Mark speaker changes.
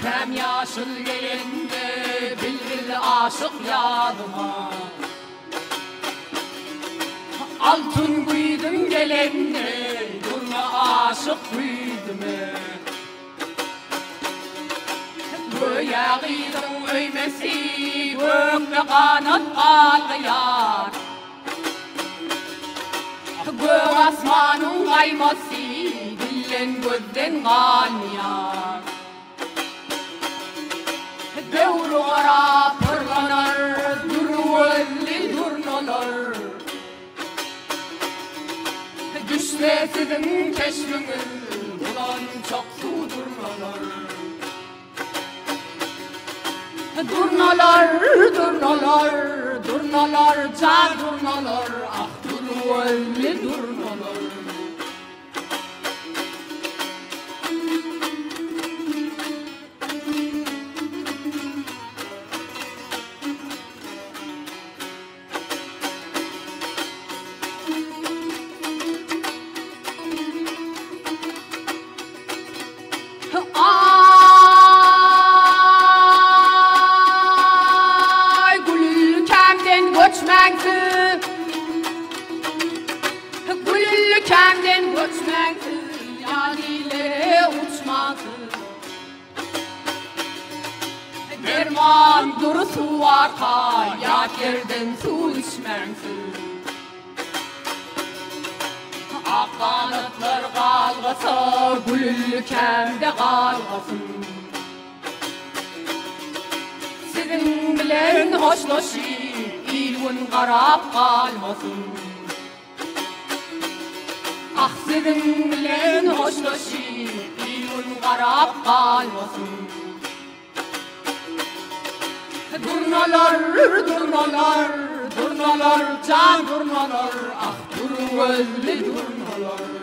Speaker 1: Kem yaşıl gelinde bilgili aşık yadıma. Altın güydüm gelende durma aşık güydüme. Göğeğidim öymesi gökle kanat ağlayan. Göğ asmanın kayması dillen gözden kalmayan. Devru ara pırlanar durulli durnalar. Düşle sizin keşfiniz bulan çok su durnalar. Durnalar, durnalar, durnalar, can durnalar, ah durulli durnalar. Gülkemden göçmektir, yanilere uçmaktır. Derman durusu var hayat yerden su içmektir. Ak kanatlar kalgasa, gülkemde kalgasın. Sizin bilen hoşlaşıp, ilgun karab kalmasın. Ah sizin bilen hoşlaşıp ilgun karab kalmasın. Durnalar, durnalar, durnalar, can durnalar, ah durgözlü durnalar.